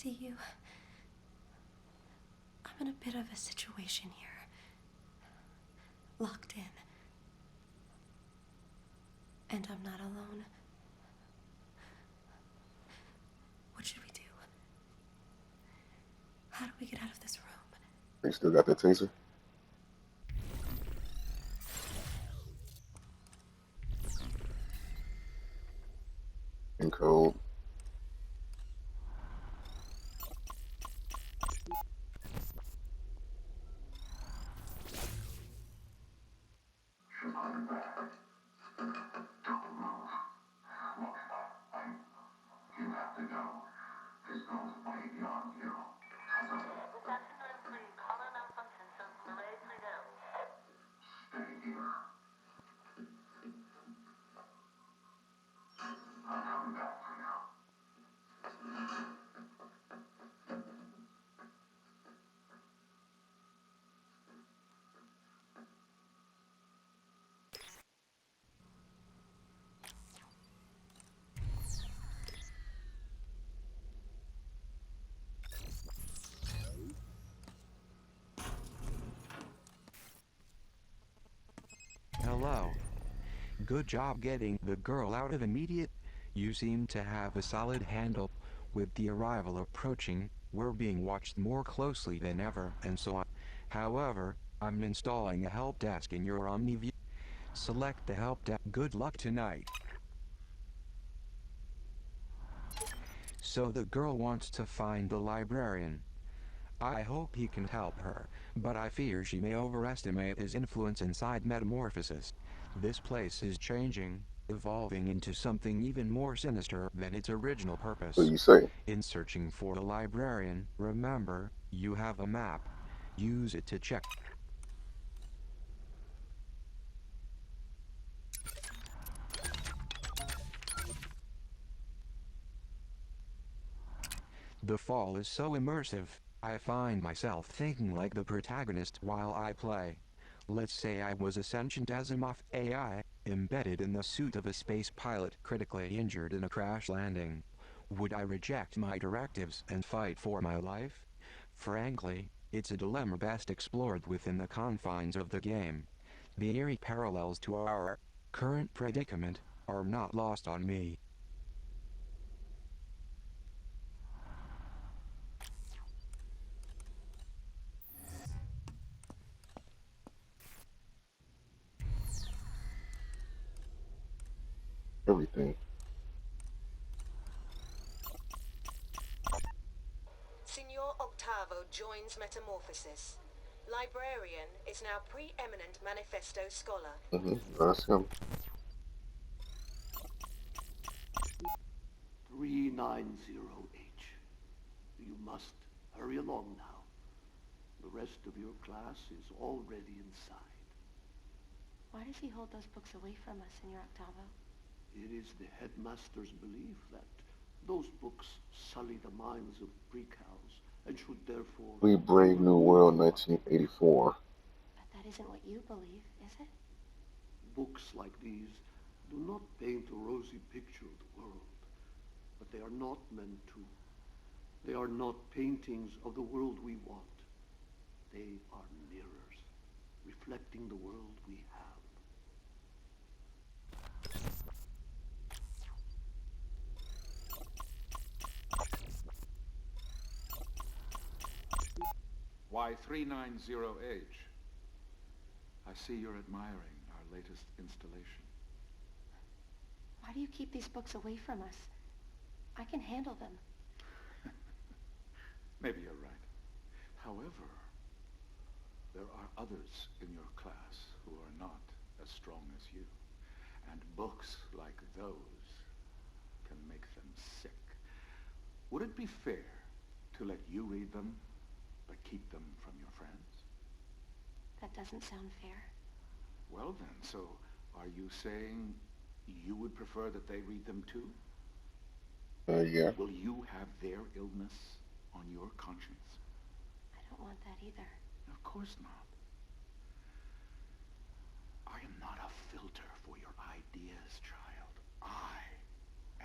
see you. I'm in a bit of a situation here. Locked in. And I'm not alone. What should we do? How do we get out of this room? You still got that taser? In code. Hello. Good job getting the girl out of immediate. You seem to have a solid handle. With the arrival approaching, we're being watched more closely than ever and so on. However, I'm installing a help desk in your OmniView. Select the help desk. Good luck tonight. So the girl wants to find the librarian. I hope he can help her, but I fear she may overestimate his influence inside Metamorphosis. This place is changing, evolving into something even more sinister than its original What do purpose. you say? In searching for the librarian, remember, you have a map. Use it to check. The fall is so immersive, I find myself thinking like the protagonist while I play. Let's say I was a sentient Asimov AI, embedded in the suit of a space pilot critically injured in a crash landing. Would I reject my directives and fight for my life? Frankly, it's a dilemma best explored within the confines of the game. The eerie parallels to our current predicament are not lost on me. Everything. Signor Octavo joins Metamorphosis. Librarian is now preeminent Manifesto scholar. That's him. 390H. You must hurry along now. The rest of your class is already inside. Why does he hold those books away from us, Senor Octavo? It is the headmaster's belief that those books sully the minds of precals and should therefore... We Brave New World 1984. But that isn't what you believe, is it? Books like these do not paint a rosy picture of the world, but they are not meant to. They are not paintings of the world we want. They are mirrors, reflecting the world we have. Y390H. I see you're admiring our latest installation. Why do you keep these books away from us? I can handle them. Maybe you're right. However, there are others in your class who are not as strong as you. And books like those can make them sick. Would it be fair to let you read them, but keep them from your friends? That doesn't sound fair. Well then, so are you saying you would prefer that they read them too? Yeah. Will you have their illness on your conscience? I don't want that either. Of course not. I am not a filter for your ideas, child. I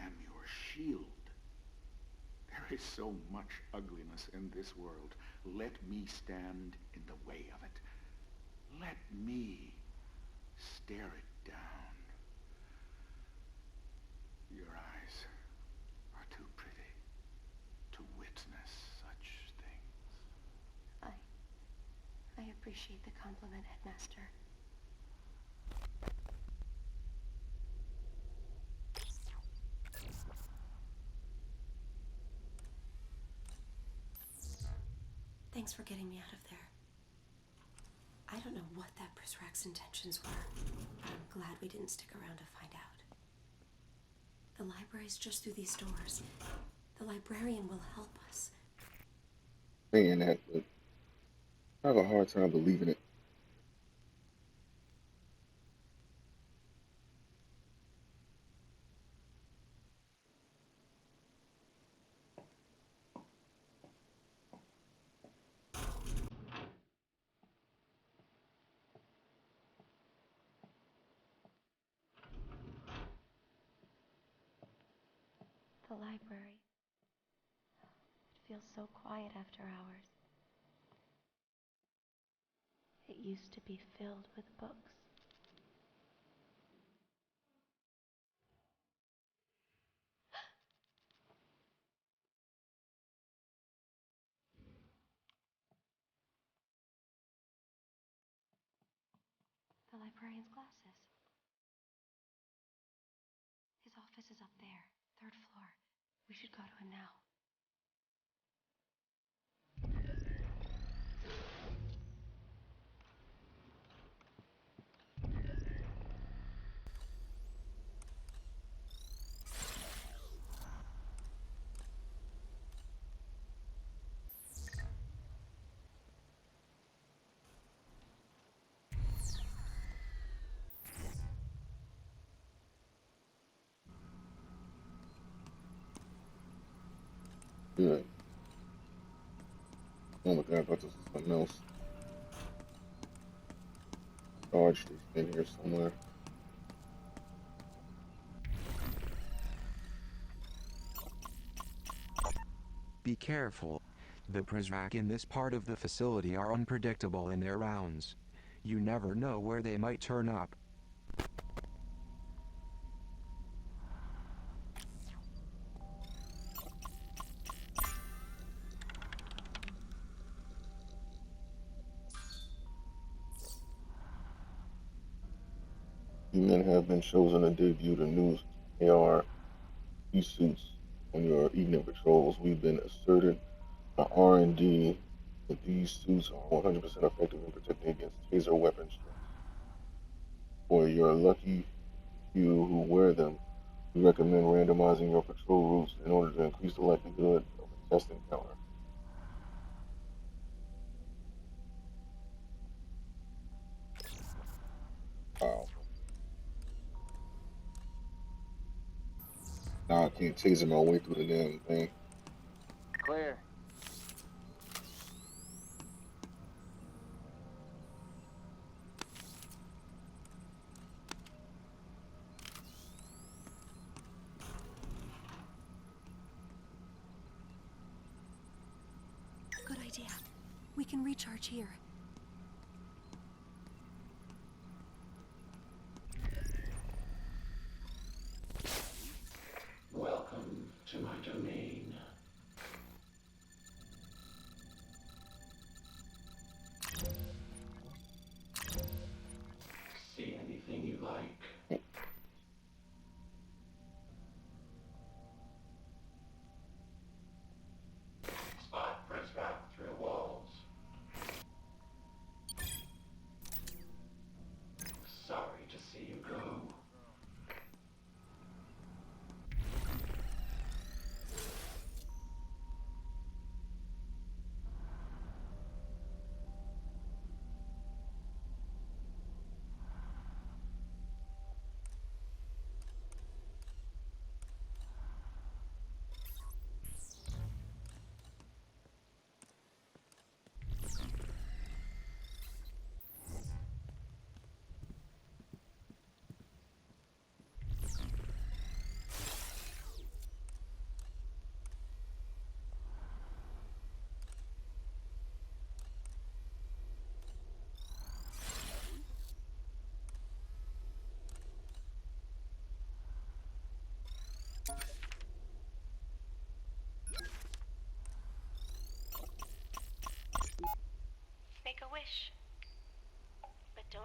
am your shield. There is so much ugliness in this world. Let me stand in the way of it. Let me stare it down. Your eyes are too pretty to witness such things. I appreciate the compliment, Headmaster. Thanks for getting me out of there. I don't know what that Prisrak's intentions were, but I'm glad we didn't stick around to find out. The library's just through these doors. The librarian will help us. Saying that, but I have a hard time believing it. The library. It feels so quiet after hours. It used to be filled with books. The librarian's glasses. His office is up there, 3rd floor. We should go to him now. Good. Oh my god, I thought this was something else. Charged is in here somewhere. Be careful. The Prisrak in this part of the facility are unpredictable in their rounds. You never know where they might turn up. You men have been chosen to debut the new AR suits on your evening patrols. We've been asserted by R&D that these suits are 100% effective in protecting against taser weapon strikes. For your lucky few who wear them, we recommend randomizing your patrol routes in order to increase the likelihood of a test encounter. Wow. Now I can't taser my way through the damn thing. Clear. Good idea. We can recharge here. Welcome to my domain. See anything you like? Spot Prisrak through walls.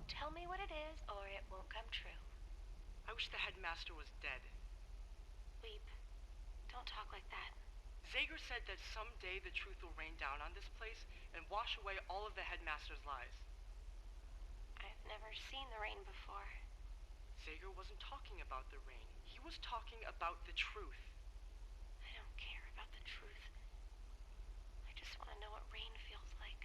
won't tell me what it is, or it won't come true. I wish the headmaster was dead. Weep. Don't talk like that. Zager said that someday the truth will rain down on this place and wash away all of the headmaster's lies. I've never seen the rain before. Zager wasn't talking about the rain. He was talking about the truth. I don't care about the truth. I just want to know what rain feels like.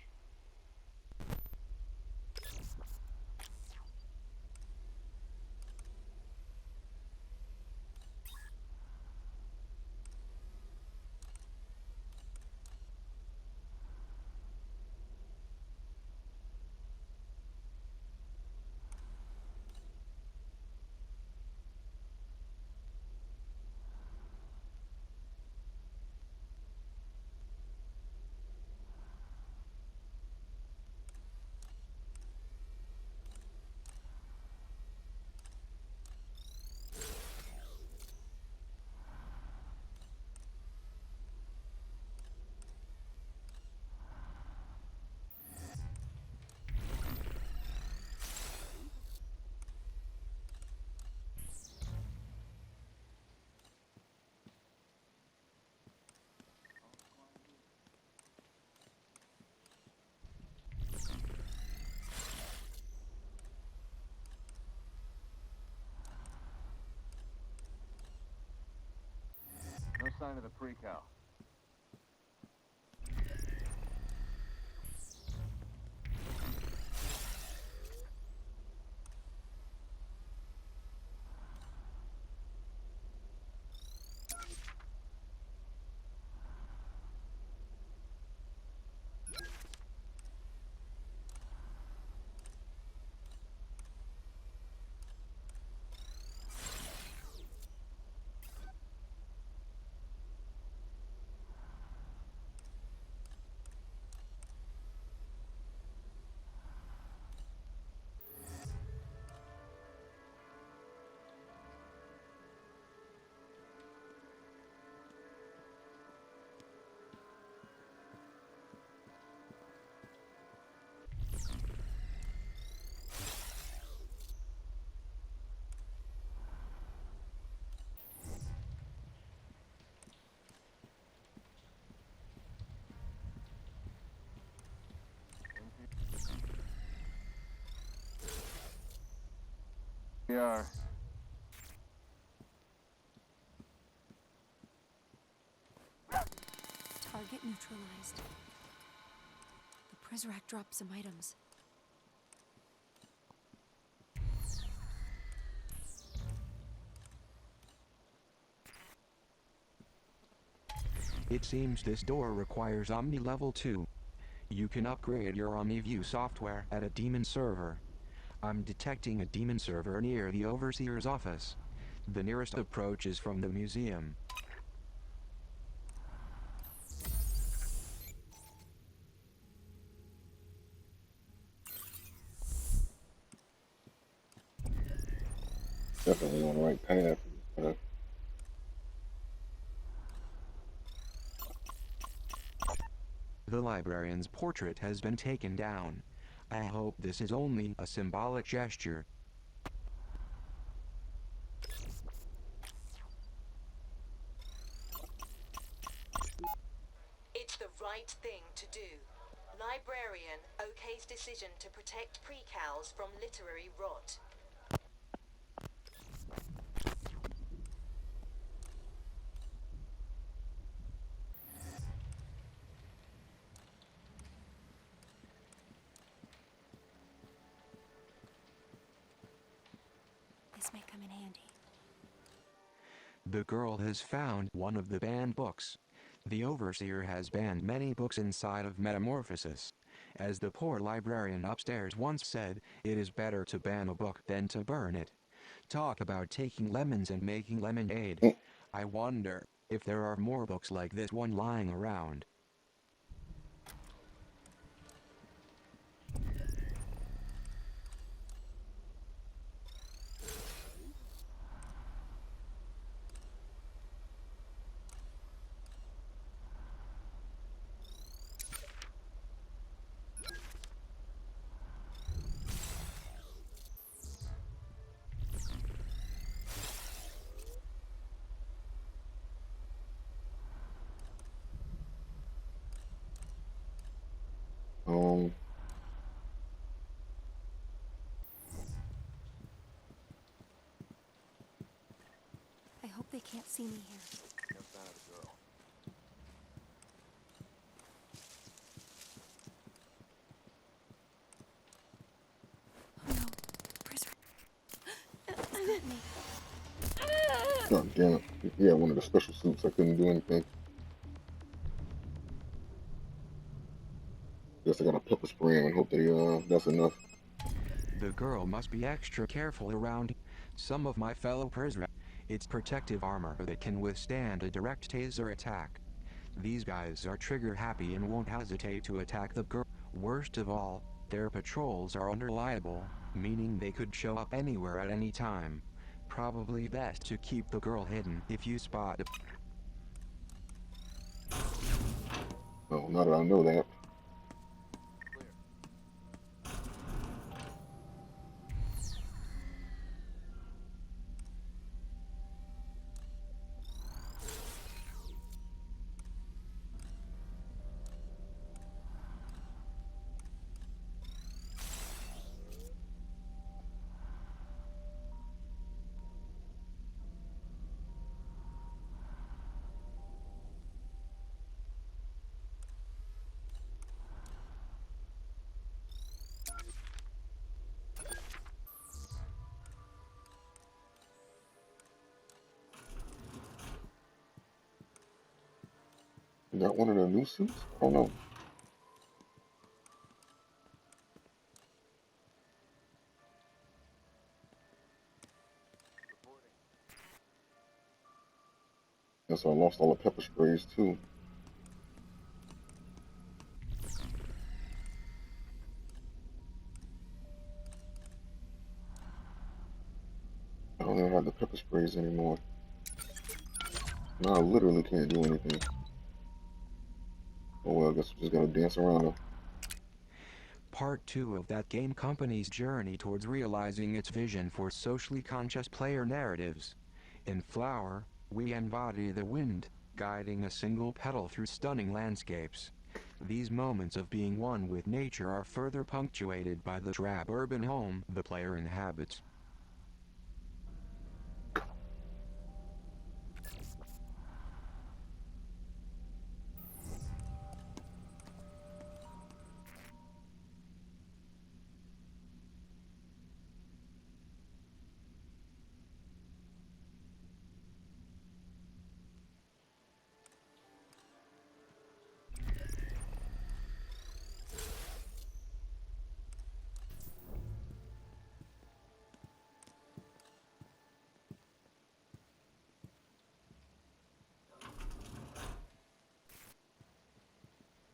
No sign of the pre-cal. We are. Target neutralized. The Prizrak dropped some items. It seems this door requires Omni Level 2. You can upgrade your OmniView software at a demon server. I'm detecting a demon server near the Overseer's office. The nearest approach is from the museum. Definitely on the right path. The librarian's portrait has been taken down. I hope this is only a symbolic gesture. It's the right thing to do. Librarian okays decision to protect precals from literary rot. This may come in handy. The girl has found one of the banned books. The Overseer has banned many books inside of Metamorphosis. As the poor librarian upstairs once said, it is better to ban a book than to burn it. Talk about taking lemons and making lemonade. I wonder if there are more books like this one lying around. Um, I hope they can't see me here. No sign of the girl. Oh no. Pris it's got me. God damn it. He had one of the special suits. I couldn't do anything. Guess I gotta pepper spray him and hope that's enough. The girl must be extra careful around some of my fellow prisoners. It's protective armor that can withstand a direct taser attack. These guys are trigger happy and won't hesitate to attack the girl. Worst of all, their patrols are unreliable, meaning they could show up anywhere at any time. Probably best to keep the girl hidden if you spot. Oh, now that I know that. You got one of the new suits? I don't know. Guess I lost all the pepper sprays too. I don't even have the pepper sprays anymore. Now I literally can't do anything. Oh well, I guess we just gotta dance around them. Part 2 of that game company's journey towards realizing its vision for socially conscious player narratives. In Flower, we embody the wind, guiding a single petal through stunning landscapes. These moments of being one with nature are further punctuated by the drab urban home the player inhabits.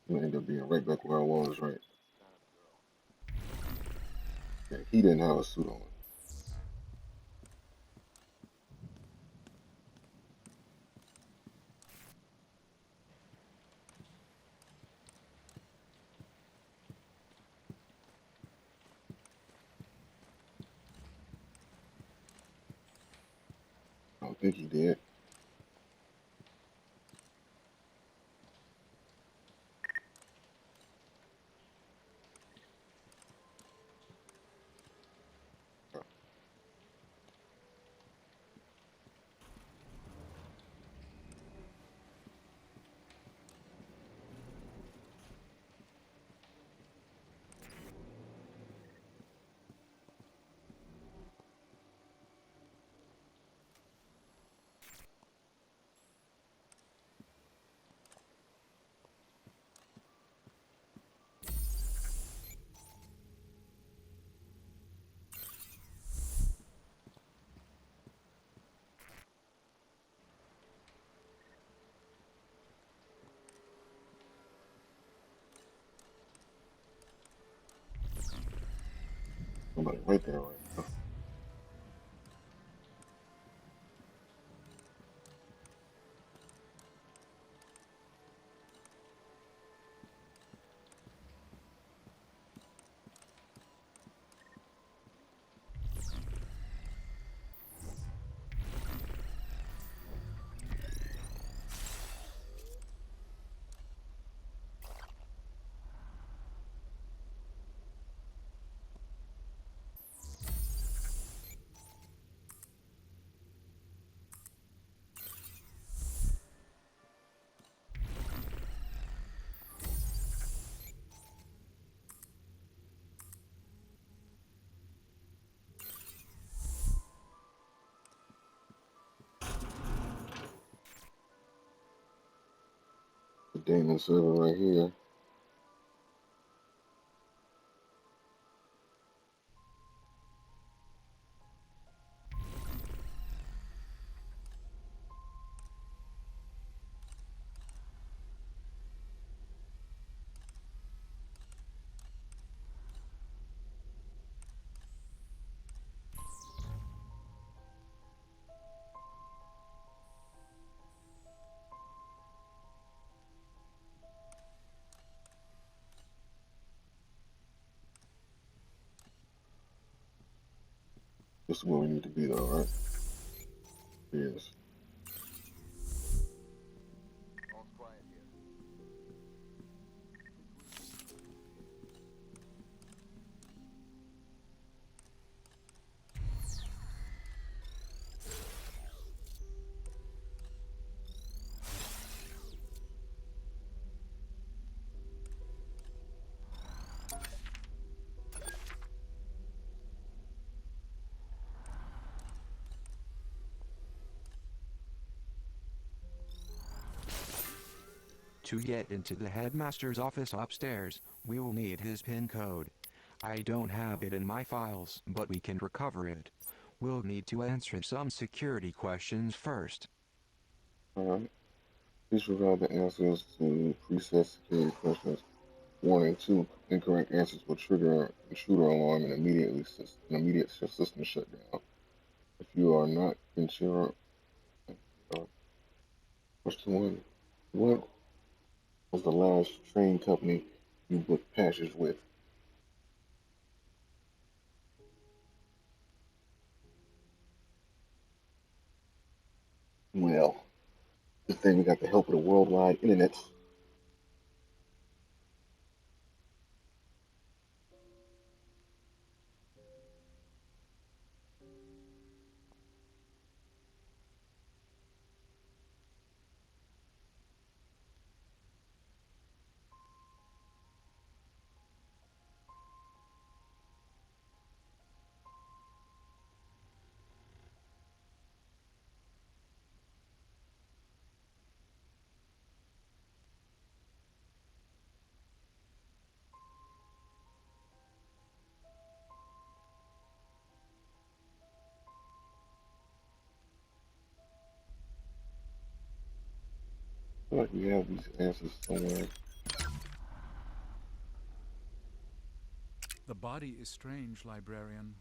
I end up being right back where I was, right? Yeah, he didn't have a suit on. I don't think he did. Somebody right there, right? Damon server right here. This is where we need to be though, right? Yes. All's quiet here. To get into the headmaster's office upstairs, we will need his PIN code. I don't have it in my files, but we can recover it. We'll need to answer some security questions first. Alright. Please provide the answers to preset security questions 1 and 2. Incorrect answers will trigger an intruder alarm and immediate system shutdown. If you are not insured, question 1. What was the last train company you booked passage with? Well, good thing we got the help of the worldwide internet. I feel like we have these answers somewhere. The body is strange, librarian.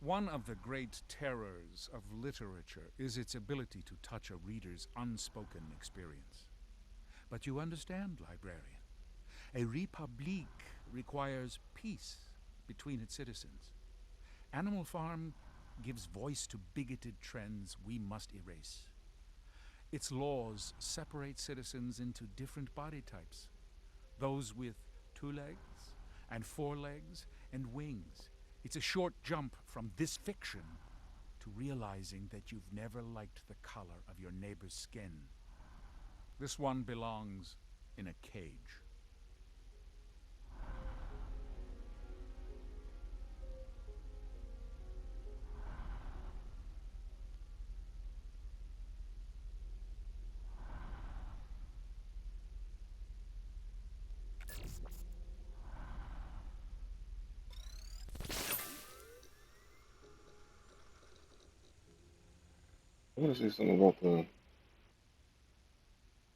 One of the great terrors of literature is its ability to touch a reader's unspoken experience. But you understand, librarian, a République requires peace between its citizens. Animal Farm gives voice to bigoted trends we must erase. Its laws separate citizens into different body types, those with 2 legs and 4 legs and wings. It's a short jump from this fiction to realizing that you've never liked the color of your neighbor's skin. This one belongs in a cage. I want to say something about the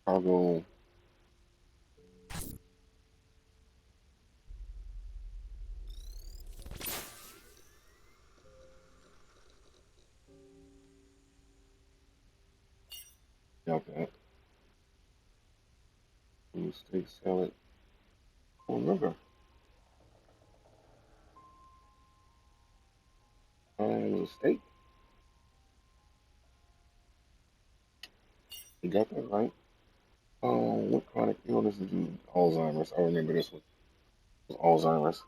cargo. Got that. Food, steak, salad. Oh, remember. It was a steak. You got that right. What chronic illness did you? Alzheimer's. I remember this one. It was Alzheimer's.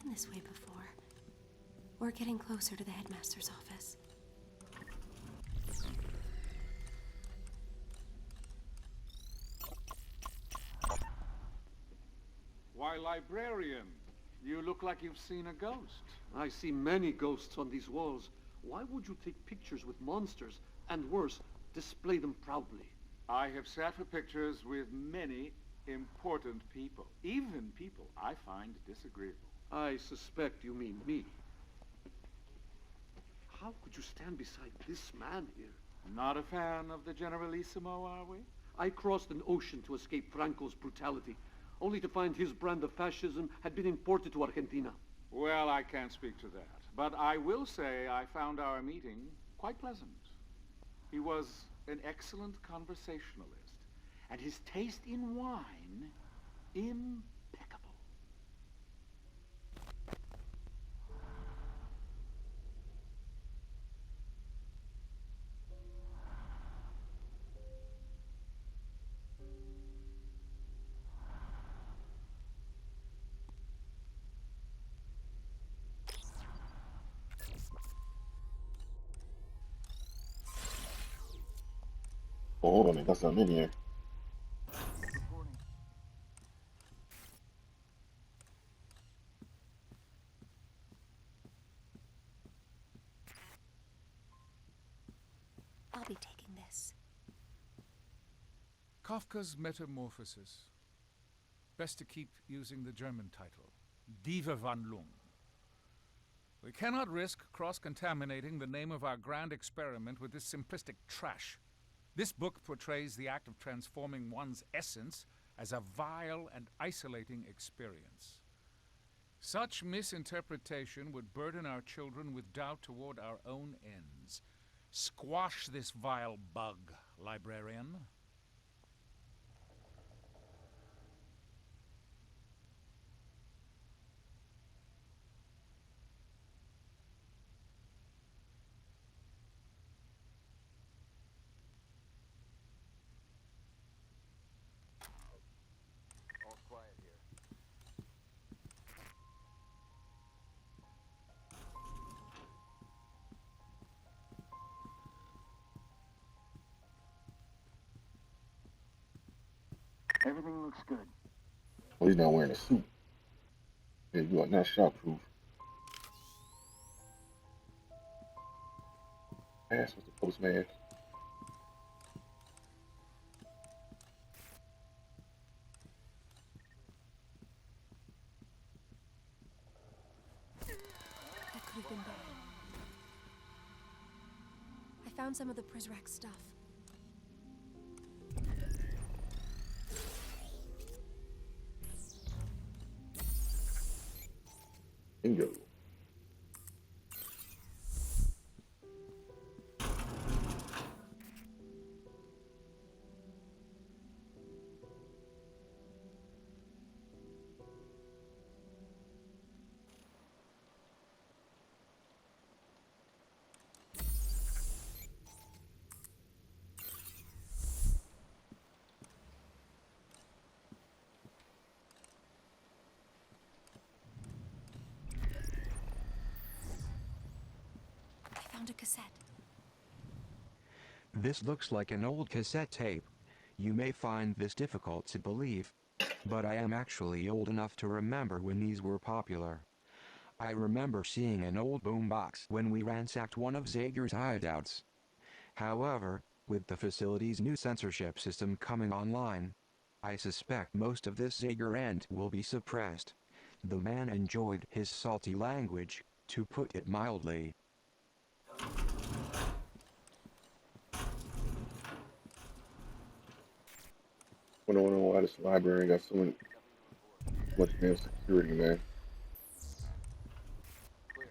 been this way before. We're getting closer to the headmaster's office. Why, librarian, you look like you've seen a ghost. I see many ghosts on these walls. Why would you take pictures with monsters, and worse, display them proudly? I have sat for pictures with many important people, even people I find disagreeable. I suspect you mean me. How could you stand beside this man here? Not a fan of the Generalissimo, are we? I crossed an ocean to escape Franco's brutality, only to find his brand of fascism had been imported to Argentina. Well, I can't speak to that, but I will say I found our meeting quite pleasant. He was an excellent conversationalist, and his taste in wine impeccable. Oh, hold on, I got something in here. I'll be taking this. Kafka's Metamorphosis. Best to keep using the German title, Die Verwandlung. We cannot risk cross-contaminating the name of our grand experiment with this simplistic trash. This book portrays the act of transforming one's essence as a vile and isolating experience. Such misinterpretation would burden our children with doubt toward our own ends. Squash this vile bug, librarian. All's quiet here. Everything looks good. Well, he's not wearing a suit. Yeah, you are not shockproof. Ask Mr. Postman. That could have been better. I found some of the Prizrak stuff. Bingo. I found a cassette. This looks like an old cassette tape. You may find this difficult to believe, but I am actually old enough to remember when these were popular. I remember seeing an old boombox when we ransacked one of Zager's hideouts. However, with the facility's new censorship system coming online, I suspect most of this Zager end will be suppressed. The man enjoyed his salty language, to put it mildly. I don't know why this library got so much damn security, man. Clear.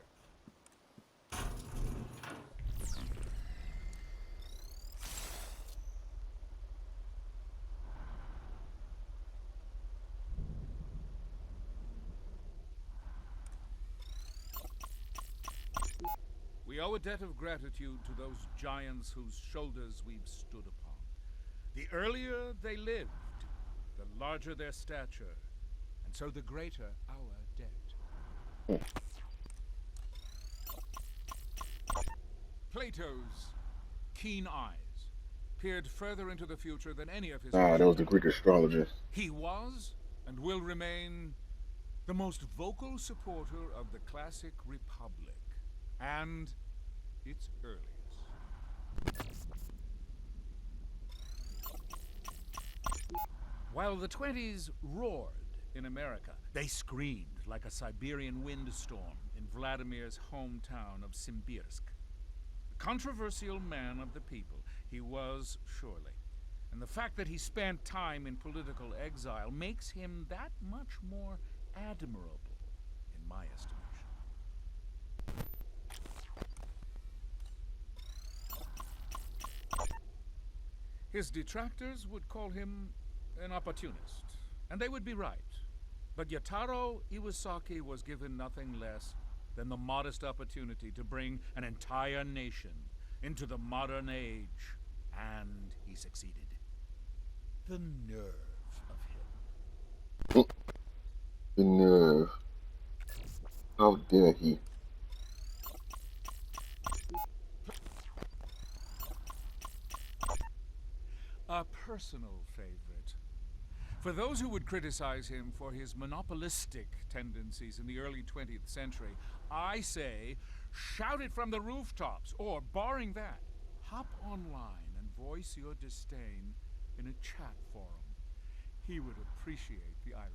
We owe a debt of gratitude to those giants whose shoulders we've stood upon. The earlier they lived, the larger their stature, and so the greater our debt. Plato's keen eyes peered further into the future than any of his Ah, that was the Greek contemporaries. astrologer. He was, and will remain, the most vocal supporter of the classic Republic and its earliest. While the 20s roared in America, they screamed like a Siberian windstorm in Vladimir's hometown of Simbirsk. The controversial man of the people, he was surely. And the fact that he spent time in political exile makes him that much more admirable, in my estimation. His detractors would call him an opportunist, and they would be right. But Yataro Iwasaki was given nothing less than the modest opportunity to bring an entire nation into the modern age, and he succeeded. The nerve of him. The nerve. How dare he? A personal favorite. For those who would criticize him for his monopolistic tendencies in the early 20th century, I say, shout it from the rooftops, or, barring that, hop online and voice your disdain in a chat forum. He would appreciate the irony.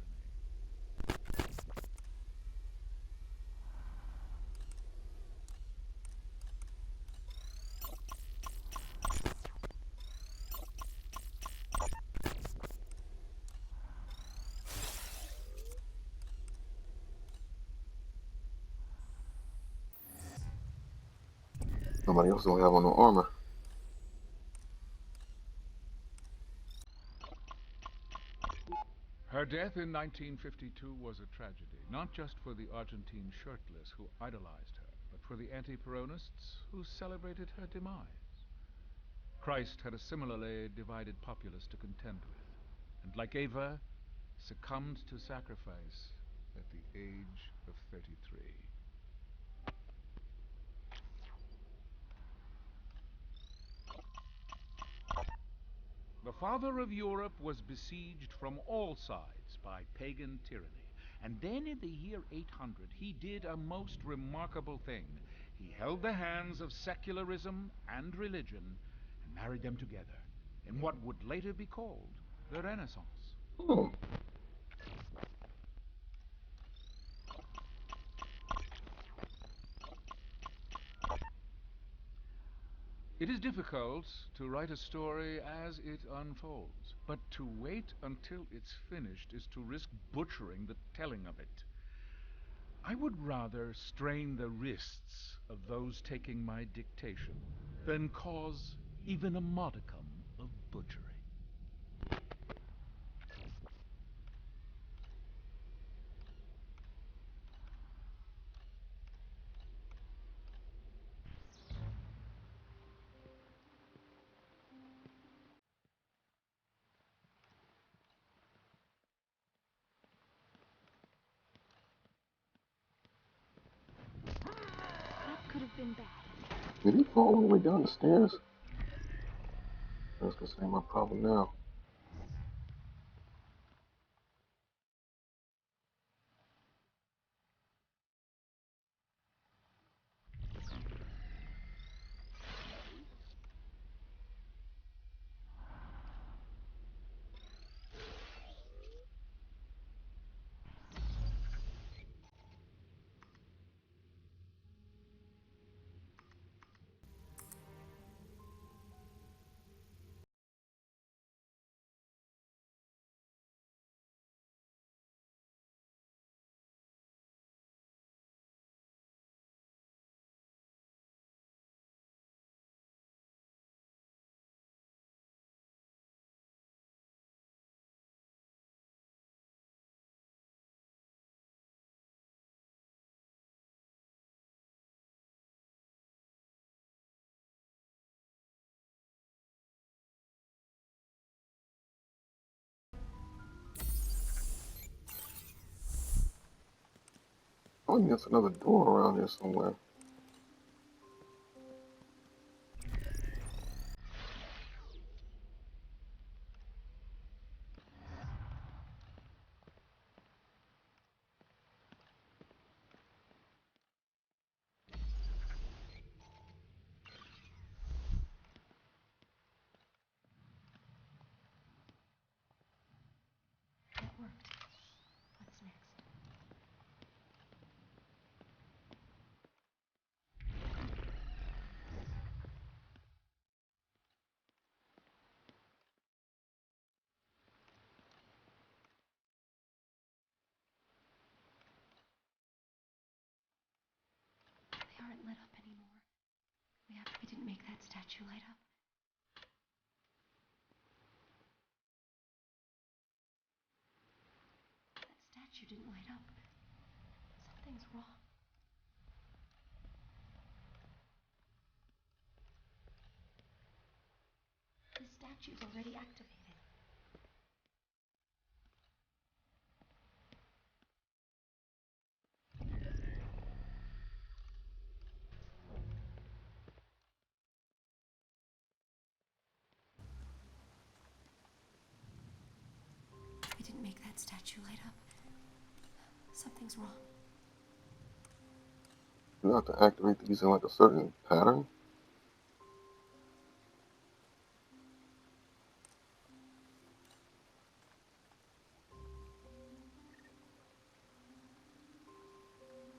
Somebody else don't have on no armor. Her death in 1952 was a tragedy, not just for the Argentine shirtless who idolized her, but for the anti-Peronists who celebrated her demise. Christ had a similarly divided populace to contend with, and like Eva, succumbed to sacrifice at the age of 33. The father of Europe was besieged from all sides by pagan tyranny. And then in the year 800, he did a most remarkable thing. He held the hands of secularism and religion and married them together in what would later be called the Renaissance. Oh. It is difficult to write a story as it unfolds, but to wait until it's finished is to risk butchering the telling of it. I would rather strain the wrists of those taking my dictation than cause even a modicum of butchery. That could have been bad. Did he fall all the way down the stairs? That's gonna say my problem now. telling me there's another door around here somewhere. That worked. What's next? They aren't lit up anymore. We didn't make that statue light up. That statue didn't light up. Something's wrong. The statue's already activated. We didn't make that statue light up. Something's wrong. You have to activate these in like a certain pattern.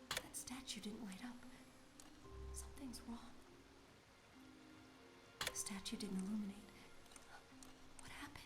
That statue didn't light up. Something's wrong. The statue didn't illuminate. What happened?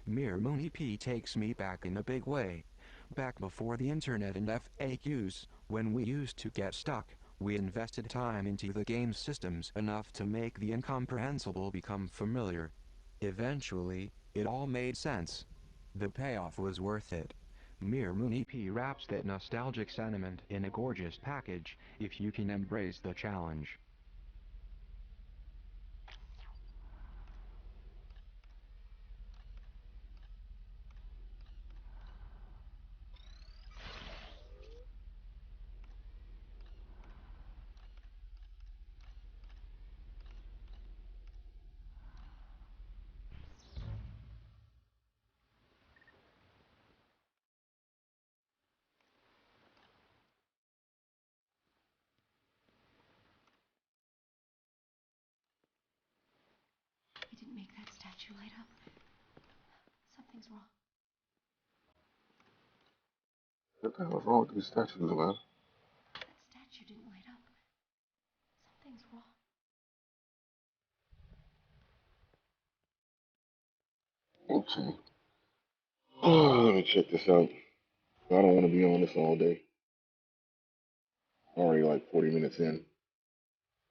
Mere Mooney P takes me back in a big way. Back before the internet and FAQs, when we used to get stuck, we invested time into the game's systems enough to make the incomprehensible become familiar. Eventually, it all made sense. The payoff was worth it. Mere Mooney P wraps that nostalgic sentiment in a gorgeous package, if you can embrace the challenge. We didn't make that statue light up. Something's wrong. What the hell's wrong with these statues, man? That statue didn't light up. Something's wrong. Okay. Oh, let me check this out. I don't want to be on this all day. Already like 40 minutes in.